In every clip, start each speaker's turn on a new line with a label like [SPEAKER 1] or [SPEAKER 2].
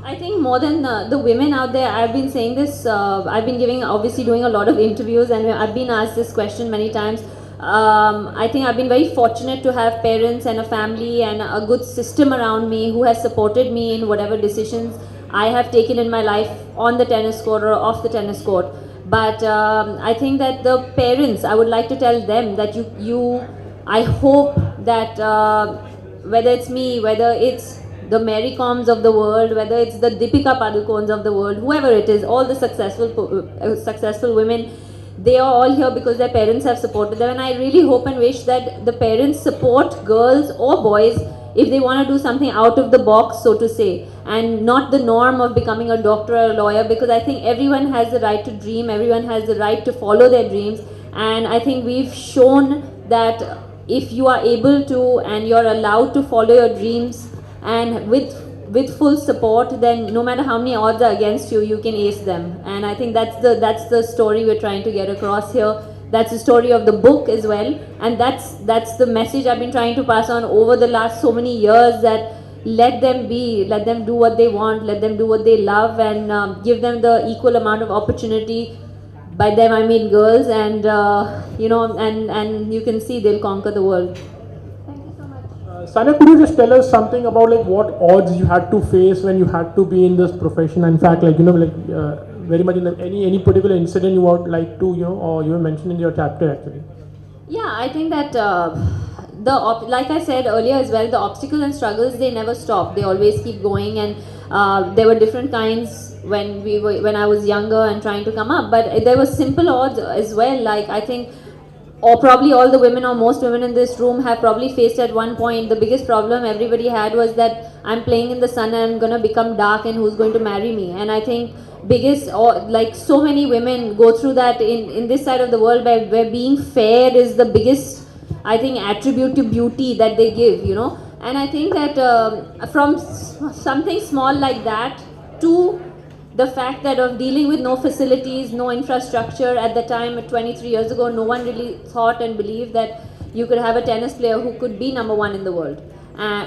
[SPEAKER 1] I think more than the women out there, I've been saying this. I've been obviously doing a lot of interviews, and I've been asked this question many times. I think I've been very fortunate to have parents and a family and a good system around me who has supported me in whatever decisions I have taken in my life on the tennis court or off the tennis court. But I think that the parents, I would like to tell them that I hope that whether it's me, whether it's the Mary Coms of the world, whether it's the Deepika Padukones of the world, whoever it is, all the successful women, they are all here because their parents have supported them. And I really hope and wish that the parents support girls or boys if they want to do something out of the box, so to say, and not the norm of becoming a doctor or a lawyer, because I think everyone has the right to dream, everyone has the right to follow their dreams. And I think we've shown that if you are able to and you're allowed to follow your dreams and with full support, then no matter how many odds are against you, you can ace them. And I think that's the story we're trying to get across here. That's the story of the book as well, and that's the message I've been trying to pass on over the last so many years, that let them do what they want, let them do what they love, and give them the equal amount of opportunity. By them I mean girls, and and you can see they'll conquer the world.
[SPEAKER 2] Sania, could you just tell us something about like what odds you had to face when you had to be in this profession? In fact, like very much in any particular incident you would like to or you mentioned in your chapter actually.
[SPEAKER 1] Yeah, I think that like I said earlier as well, the obstacles and struggles, they never stop. They always keep going, and there were different kinds when I was younger and trying to come up. But there were simple odds as well. Like I think, or probably all the women or most women in this room have probably faced at one point, the biggest problem everybody had was that I'm playing in the sun and I'm gonna become dark, and who's going to marry me? And I think like so many women go through that in this side of the world, where being fair is the biggest, I think, attribute to beauty that they give, and I think that from something small like that to the fact that of dealing with no facilities, no infrastructure at the time, 23 years ago, no one really thought and believed that you could have a tennis player who could be number one in the world,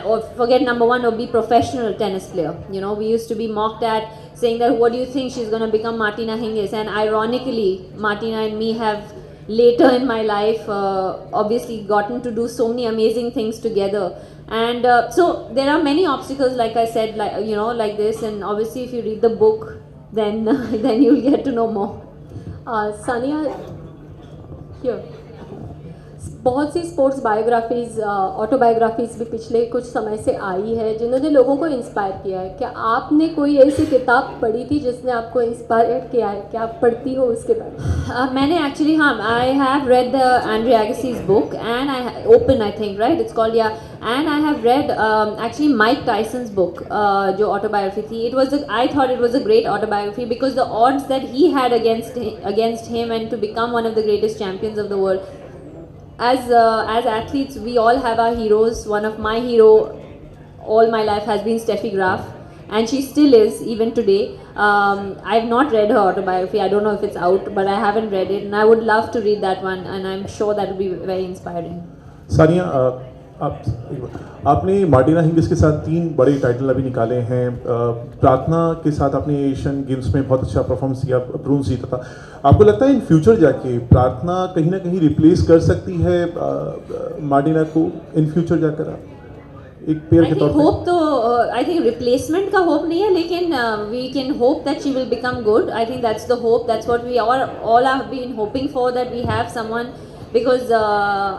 [SPEAKER 1] or forget number one, or be professional tennis player. We used to be mocked at, saying that what do you think she's going to become Martina Hingis? And ironically, Martina and me have later in my life obviously gotten to do so many amazing things together. And so there are many obstacles, like I said, like this, and obviously if you read the book, then then you'll get to know more.
[SPEAKER 3] Sania, here. बहुत सी sports biographies autobiographies भी पिछले कुछ समय से आई है जिन्होंने लोगों को इंस्पायर किया है. क्या आपने कोई ऐसी किताब पढ़ी थी जिसने आपको इंस्पायर किया है? क्या आप पढ़ती हो उसके बारे में?
[SPEAKER 1] मैंने एक्चुअली, हाँ, I have read the Andre Agassi's book, and I open, I think, right, it's called, yeah, and I have read actually Mike Tyson's book, जो ऑटोबायोग्राफी थी. I thought it was a great autobiography because the odds that he had against him and to become one of the greatest champions of the world. As athletes, we all have our heroes. One of my hero all my life has been Steffi Graf, and she still is even today. I've not read her autobiography. I don't know if it's out, but I haven't read it, and I would love to read that one, and I'm sure that will be very inspiring.
[SPEAKER 4] Sania, आपने Martina Hingis के साथ 3 बड़े title अभी निकाले हैं. प्रार्थना के साथ आपने एशियन गेम्स में बहुत अच्छा परफॉर्मेंस किया, ब्रोंज जीता था. आपको लगता है इन फ्यूचर जाके प्रार्थना कहीं ना कहीं रिप्लेस कर सकती है मार्टिना को इन फ्यूचर जाकर? एक पेयर के तौर पे
[SPEAKER 1] होप तो आई थिंक रिप्लेसमेंट का होप नहीं है, लेकिन we can hope that she will become good. I think that's the hope, that's what we all have been hoping for, that we have someone, because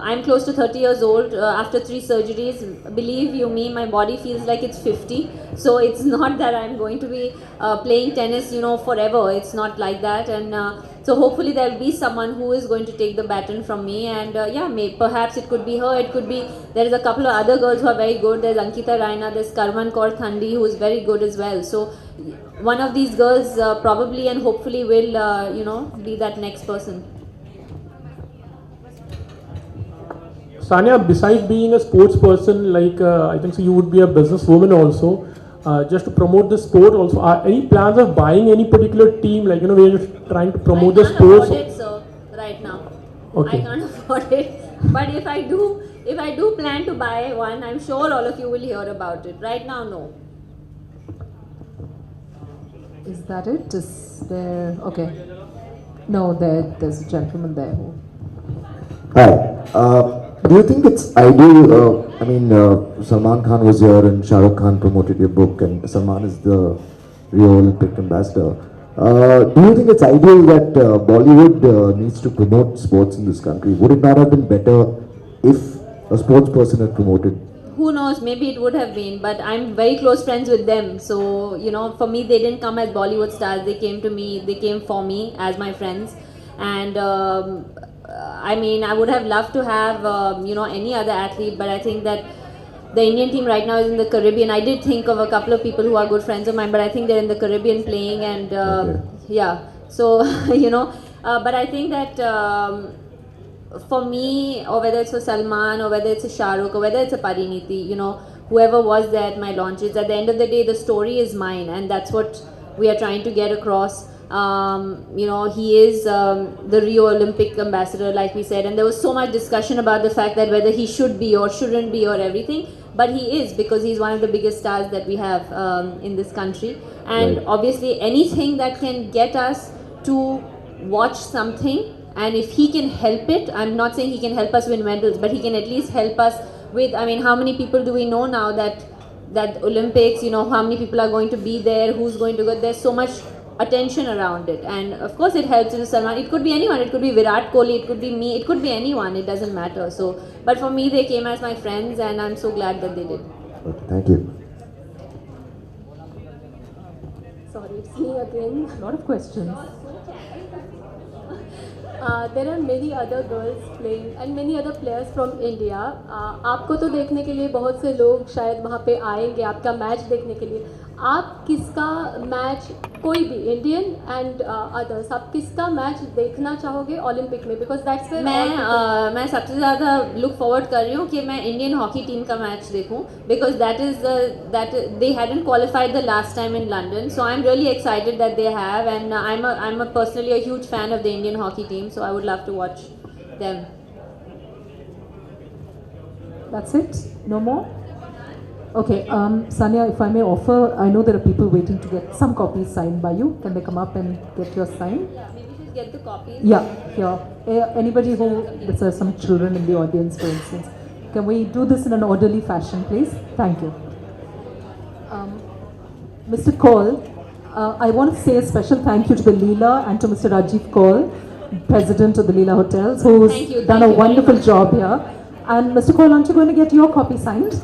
[SPEAKER 1] I'm close to 30 years old after 3 surgeries. Believe you me, my body feels like it's 50, so it's not that I'm going to be playing tennis forever. It's not like that. And so hopefully there'll be someone who is going to take the baton from me, and perhaps it could be her, it could be, there is a couple of other girls who are very good. There's Ankita Raina, there's Karman Kaur Thandi, who is very good as well. So one of these girls probably and hopefully will be that next person.
[SPEAKER 2] Sania, besides being a sports person, like I think so you would be a businesswoman also. Just to promote the sport also, are any plans of buying any particular team? Like we're just trying to promote the sports.
[SPEAKER 1] I can't afford it, sir, right now.
[SPEAKER 2] Okay.
[SPEAKER 1] I can't afford it. But if I do plan to buy one, I'm sure all of you will hear about it. Right now, no.
[SPEAKER 5] Is that it? Is there? Okay. No, there's a gentleman there who.
[SPEAKER 6] Hi. Do you think it's ideal? Salman Khan was here and Shah Rukh Khan promoted your book, and Salman is the Rio Olympic ambassador. Do you think it's ideal that Bollywood needs to promote sports in this country? Would it not have been better if a sports person had promoted?
[SPEAKER 1] Who knows, maybe it would have been, but I'm very close friends with them. So, you know, for me, they didn't come as Bollywood stars. They came to me, they came for me as my friends. And I mean, I would have loved to have, any other athlete, but I think that the Indian team right now is in the Caribbean. I did think of a couple of people who are good friends of mine, but I think they're in the Caribbean playing, and
[SPEAKER 6] Okay.
[SPEAKER 1] yeah. So, but I think that for me, or whether it's for Salman, or whether it's a Shah Rukh, or whether it's a Pariniti, whoever was there at my launches, at the end of the day, the story is mine, and that's what we are trying to get across. He is the Rio Olympic ambassador, like we said, and there was so much discussion about the fact that whether he should be or shouldn't be or everything, but he is, because he's one of the biggest stars that we have in this country. And
[SPEAKER 6] Right.
[SPEAKER 1] obviously, anything that can get us to watch something, and if he can help it, I'm not saying he can help us win medals, but he can at least help us with, I mean, how many people do we know now that Olympics, how many people are going to be there, who's going to go, there's so much attention around it, and of course it helps in Salman. It could be anyone, it could be Virat Kohli, it could be me, it could be anyone, it doesn't matter. So, but for me, they came as my friends, and I'm so glad that they did.
[SPEAKER 6] Okay, thank you.
[SPEAKER 3] Sorry, it's me again.
[SPEAKER 5] A lot of questions.
[SPEAKER 3] There are many other girls playing and many other players from India. आपको तो देखने के लिए बहुत से लोग शायद वहाँ पे आएंगे आपका मैच देखने के लिए. आप किसका मैच, कोई भी इंडियन एंड अदर्स, आप किसका मैच देखना चाहोगे ओलंपिक में? बिकॉज दैट्स
[SPEAKER 1] मैं सबसे ज़्यादा लुक फॉरवर्ड कर रही हूँ कि मैं इंडियन हॉकी टीम का मैच देखूँ, because that they hadn't qualified the last time in London, so I am really excited that they have, and I am personally a huge fan of the Indian hockey team, so I would love to watch them.
[SPEAKER 5] That's it? No more? Okay, Sanya, if I may offer, I know there are people waiting to get some copies signed by you. Can they come up and get your sign?
[SPEAKER 1] Yeah, maybe just get the copies.
[SPEAKER 5] Yeah, here. Anybody who, there's some children in the audience, for instance. Can we do this in an orderly fashion, please? Thank you. Mr. Kaul, I want to say a special thank you to the Leela and to Mr. Rajiv Kaul, President of the Leela Hotels, who's
[SPEAKER 1] Thank you
[SPEAKER 5] done a
[SPEAKER 1] very
[SPEAKER 5] wonderful
[SPEAKER 1] much.
[SPEAKER 5] job here. And Mr. Kaul, aren't you going to get your copy signed?